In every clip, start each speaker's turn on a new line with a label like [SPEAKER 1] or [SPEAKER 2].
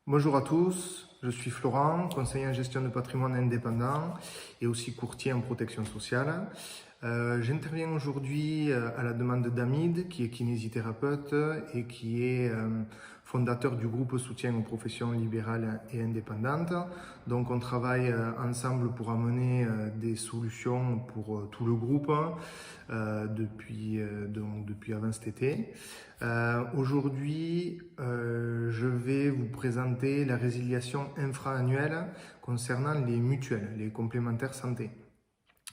[SPEAKER 1] Bonjour à tous, je suis Florent, conseiller en gestion de patrimoine indépendant et aussi courtier en protection sociale. J'interviens aujourd'hui à la demande d'Hamid, qui est kinésithérapeute et qui est fondateur du groupe soutien aux professions libérales et indépendantes. Donc on travaille ensemble pour amener des solutions pour tout le groupe depuis avant cet été. Aujourd'hui, je vais vous présenter la résiliation infra-annuelle concernant les mutuelles, les complémentaires santé.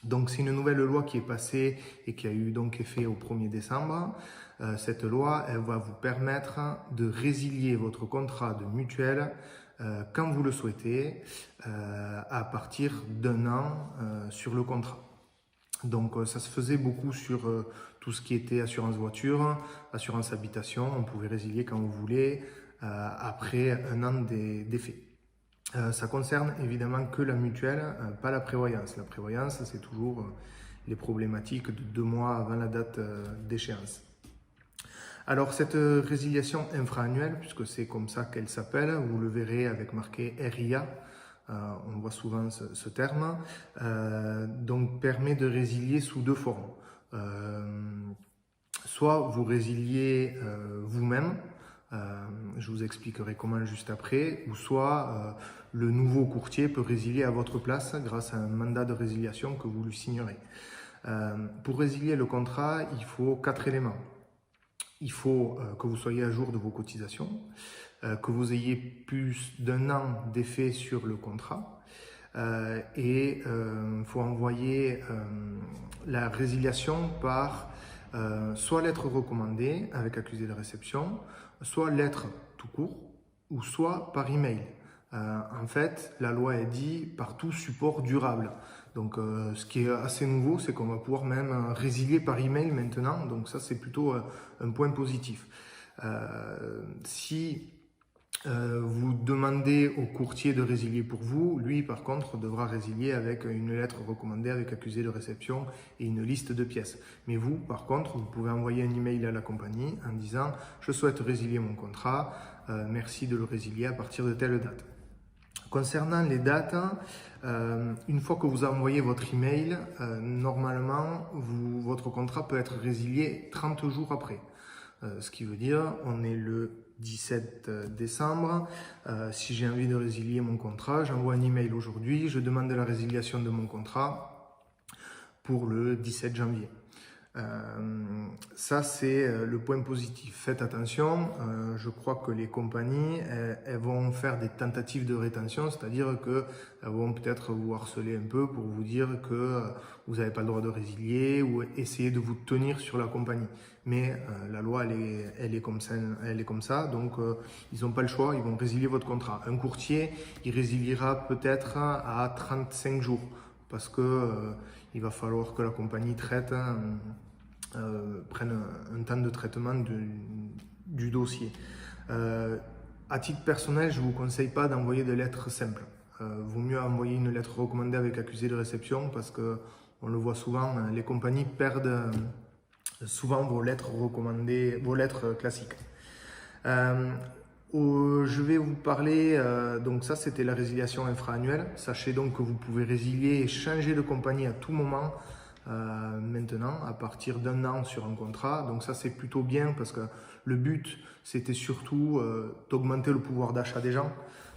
[SPEAKER 1] Donc c'est une nouvelle loi qui est passée et qui a eu donc effet au 1er décembre. Cette loi, elle va vous permettre de résilier votre contrat de mutuelle quand vous le souhaitez, à partir d'un an sur le contrat. Donc ça se faisait beaucoup sur tout ce qui était assurance voiture, assurance habitation, on pouvait résilier quand vous voulez après un an d'effet. Ça concerne évidemment que la mutuelle, pas la prévoyance. La prévoyance, c'est toujours les problématiques de 2 mois avant la date d'échéance. Alors cette résiliation infra-annuelle, puisque c'est comme ça qu'elle s'appelle, vous le verrez avec marqué RIA, on voit souvent ce terme, donc permet de résilier sous 2 formes. Soit vous résiliez vous-même, je vous expliquerai comment juste après, ou soit le nouveau courtier peut résilier à votre place grâce à un mandat de résiliation que vous lui signerez. Pour résilier le contrat, il faut 4 éléments. Il faut que vous soyez à jour de vos cotisations, que vous ayez plus d'un an d'effet sur le contrat, et il faut envoyer la résiliation par soit lettre recommandée avec accusé de réception, soit lettre tout court, ou soit par email. En fait, la loi est dit par tout support durable. Donc, ce qui est assez nouveau, c'est qu'on va pouvoir même résilier par email maintenant. Donc, ça, c'est plutôt un point positif. Si vous demandez au courtier de résilier pour vous, lui par contre devra résilier avec une lettre recommandée avec accusé de réception et une liste de pièces. Mais vous par contre, vous pouvez envoyer un email à la compagnie en disant je souhaite résilier mon contrat, merci de le résilier à partir de telle date. Concernant les dates, une fois que vous envoyez votre email, normalement votre contrat peut être résilié 30 jours après. Ce qui veut dire, on est le 17 décembre, si j'ai envie de résilier mon contrat, j'envoie un email aujourd'hui, je demande la résiliation de mon contrat pour le 17 janvier. Ça, c'est le point positif. Faites attention, je crois que les compagnies, elles vont faire des tentatives de rétention, c'est-à-dire qu'elles vont peut-être vous harceler un peu pour vous dire que vous n'avez pas le droit de résilier ou essayer de vous tenir sur la compagnie. Mais la loi, elle est comme ça, donc ils n'ont pas le choix, ils vont résilier votre contrat. Un courtier, il résiliera peut-être à 35 jours parce que il va falloir que la compagnie traite, prenne un temps de traitement du dossier. À titre personnel, je ne vous conseille pas d'envoyer de lettres simples. Vaut mieux envoyer une lettre recommandée avec accusé de réception parce que on le voit souvent, les compagnies perdent souvent vos lettres recommandées, vos lettres classiques. Je vais vous parler, donc ça c'était la résiliation infra-annuelle. Sachez donc que vous pouvez résilier et changer de compagnie à tout moment maintenant, à partir d'un an sur un contrat. Donc ça c'est plutôt bien parce que le but c'était surtout d'augmenter le pouvoir d'achat des gens.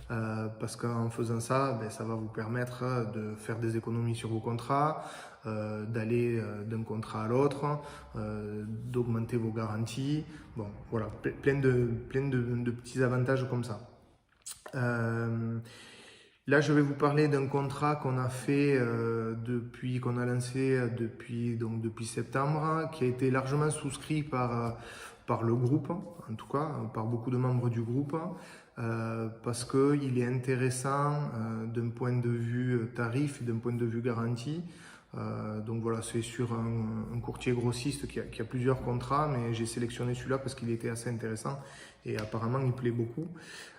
[SPEAKER 1] Parce qu'en faisant ça, ça va vous permettre de faire des économies sur vos contrats, d'aller d'un contrat à l'autre, d'augmenter vos garanties. Bon, voilà, plein de petits avantages comme ça. Là, je vais vous parler d'un contrat qu'on a fait qu'on a lancé depuis septembre, qui a été largement souscrit par le groupe, en tout cas, par beaucoup de membres du groupe, parce qu'il est intéressant d'un point de vue tarif et d'un point de vue garantie. Donc voilà, c'est sur un courtier grossiste qui a plusieurs contrats, mais j'ai sélectionné celui-là parce qu'il était assez intéressant et apparemment il plaît beaucoup.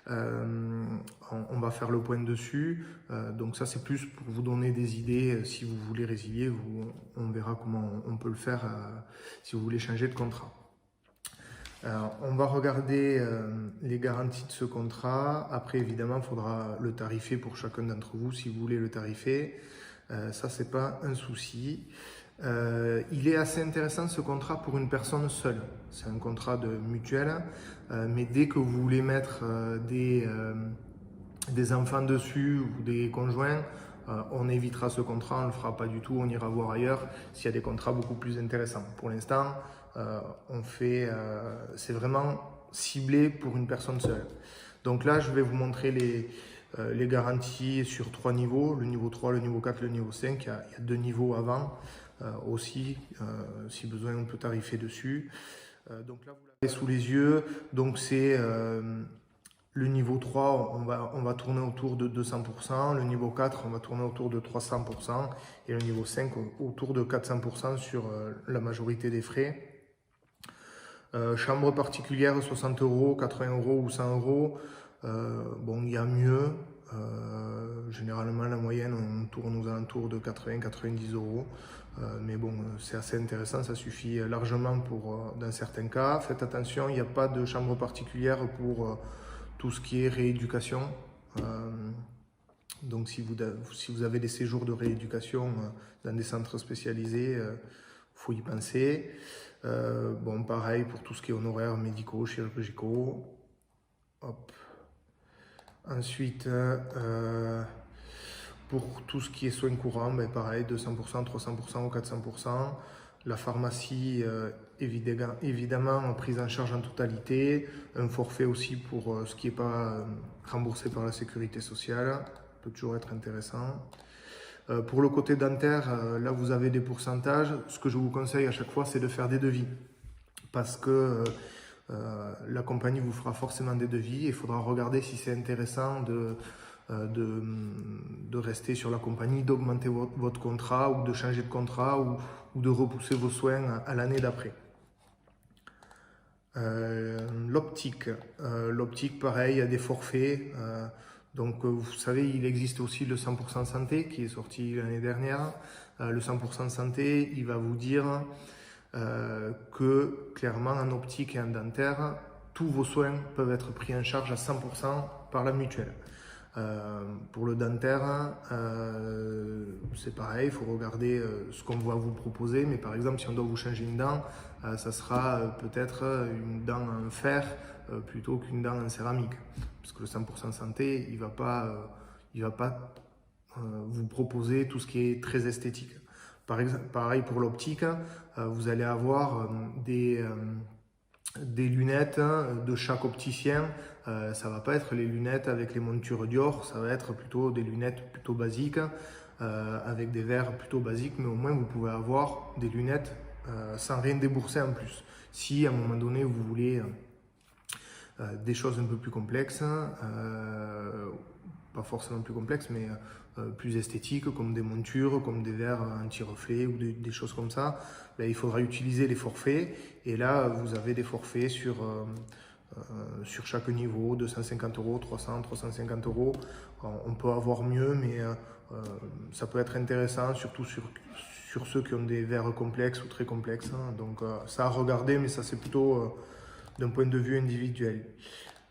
[SPEAKER 1] On va faire le point dessus. Donc ça c'est plus pour vous donner des idées. Si vous voulez résilier, on verra comment on peut le faire si vous voulez changer de contrat. On va regarder les garanties de ce contrat. Après, évidemment, il faudra le tarifer pour chacun d'entre vous si vous voulez le tarifer. Ça, c'est pas un souci. Il est assez intéressant ce contrat pour une personne seule. C'est un contrat de mutuelle, mais dès que vous voulez mettre des enfants dessus ou des conjoints, on évitera ce contrat, on ne le fera pas du tout, on ira voir ailleurs s'il y a des contrats beaucoup plus intéressants. Pour l'instant, c'est vraiment ciblé pour une personne seule. Donc là, je vais vous montrer les garanties sur 3 niveaux, le niveau 3, le niveau 4, le niveau 5. Il y a 2 niveaux avant aussi, si besoin on peut tarifer dessus. Donc là, vous l'avez sous les yeux, donc c'est le niveau 3, on va tourner autour de 200%, le niveau 4, on va tourner autour de 300%, et le niveau 5 autour de 400% sur la majorité des frais. Chambre particulière, 60 €, 80 € ou 100 €. Bon, il y a mieux. Généralement, la moyenne, on tourne aux alentours de 80-90 €. Mais bon, c'est assez intéressant, ça suffit largement dans certains cas. Faites attention, il n'y a pas de chambre particulière pour tout ce qui est rééducation. Donc si vous avez des séjours de rééducation dans des centres spécialisés, faut y penser. Bon, pareil pour tout ce qui est honoraires médicaux, chirurgicaux. Hop. Ensuite, pour tout ce qui est soins courants, ben pareil, 200%, 300% ou 400%. La pharmacie, évidemment, prise en charge en totalité. Un forfait aussi pour ce qui n'est pas remboursé par la sécurité sociale. Peut toujours être intéressant. Pour le côté dentaire, là vous avez des pourcentages. Ce que je vous conseille à chaque fois, c'est de faire des devis. Parce que la compagnie vous fera forcément des devis. Il faudra regarder si c'est intéressant de rester sur la compagnie, d'augmenter votre contrat ou de changer de contrat ou de repousser vos soins à l'année d'après. L'optique, pareil, il y a des forfaits. Donc vous savez, il existe aussi le 100% santé qui est sorti l'année dernière. Le 100% santé, il va vous dire que clairement en optique et en dentaire, tous vos soins peuvent être pris en charge à 100% par la mutuelle. Pour le dentaire, c'est pareil, il faut regarder ce qu'on va vous proposer, mais par exemple si on doit vous changer une dent, ça sera peut-être une dent en fer plutôt qu'une dent en céramique, parce que le 100% santé, il va pas vous proposer tout ce qui est très esthétique. Pareil pour l'optique, vous allez avoir des lunettes de chaque opticien. Ça va pas être les lunettes avec les montures Dior, ça va être plutôt des lunettes plutôt basiques, avec des verres plutôt basiques, mais au moins vous pouvez avoir des lunettes sans rien débourser en plus. Si à un moment donné vous voulez des choses un peu plus complexes, pas forcément plus complexes, mais plus esthétiques, comme des montures, comme des verres anti-reflets ou des choses comme ça, ben, il faudra utiliser les forfaits. Et là, vous avez des forfaits sur chaque niveau, 250 €, 300, 350 €. On peut avoir mieux, mais ça peut être intéressant, surtout sur ceux qui ont des verres complexes ou très complexes. Donc ça à regarder, mais ça c'est plutôt d'un point de vue individuel.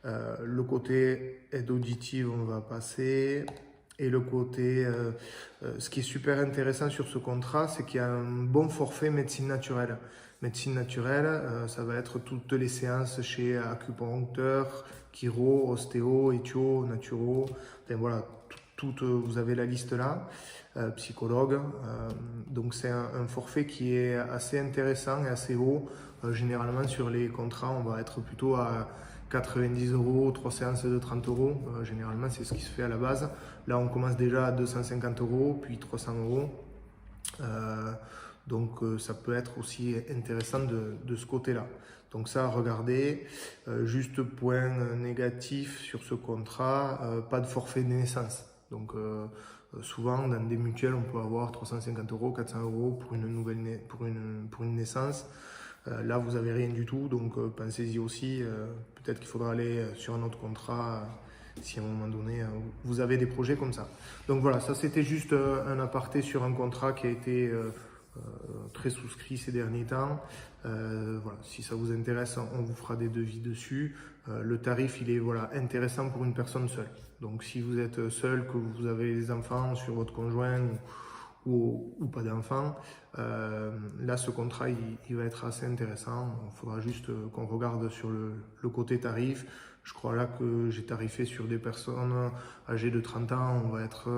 [SPEAKER 1] Le côté aide auditive, on va passer. Et le côté, ce qui est super intéressant sur ce contrat, c'est qu'il y a un bon forfait médecine naturelle. Médecine naturelle, ça va être toutes les séances chez acupuncteur, chiro, ostéo, éthio, naturo. Enfin, voilà, vous avez la liste là, psychologue. Donc c'est un forfait qui est assez intéressant et assez haut. Généralement sur les contrats, on va être plutôt à 90 €, 3 séances de 30 €. Généralement, c'est ce qui se fait à la base. Là, on commence déjà à 250 €, puis 300 €. Donc, ça peut être aussi intéressant de ce côté-là. Donc ça, regardez. Juste point négatif sur ce contrat, pas de forfait de naissance. Donc, souvent, dans des mutuelles, on peut avoir 350 €, 400 € pour une naissance. Là, vous n'avez rien du tout, donc pensez-y aussi. Peut-être qu'il faudra aller sur un autre contrat si à un moment donné vous avez des projets comme ça. Donc voilà, ça c'était juste un aparté sur un contrat qui a été très souscrit ces derniers temps. Voilà, si ça vous intéresse, on vous fera des devis dessus. Le tarif, il est voilà, intéressant pour une personne seule. Donc si vous êtes seul, que vous avez des enfants sur votre conjoint ou pas d'enfants, là ce contrat il va être assez intéressant. Il faudra juste qu'on regarde sur le côté tarif. Je crois là que j'ai tarifé sur des personnes âgées de 30 ans, on va être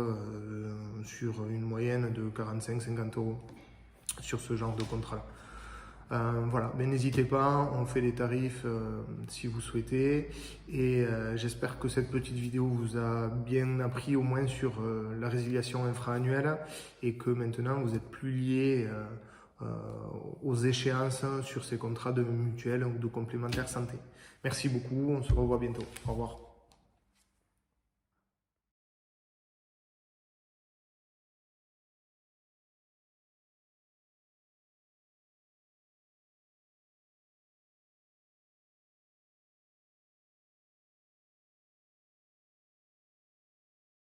[SPEAKER 1] sur une moyenne de 45-50 euros sur ce genre de contrat. Voilà, mais n'hésitez pas, on fait les tarifs si vous souhaitez, et j'espère que cette petite vidéo vous a bien appris au moins sur la résiliation infra-annuelle et que maintenant vous êtes plus lié aux échéances sur ces contrats de mutuelle ou de complémentaire santé. Merci beaucoup, on se revoit bientôt. Au revoir.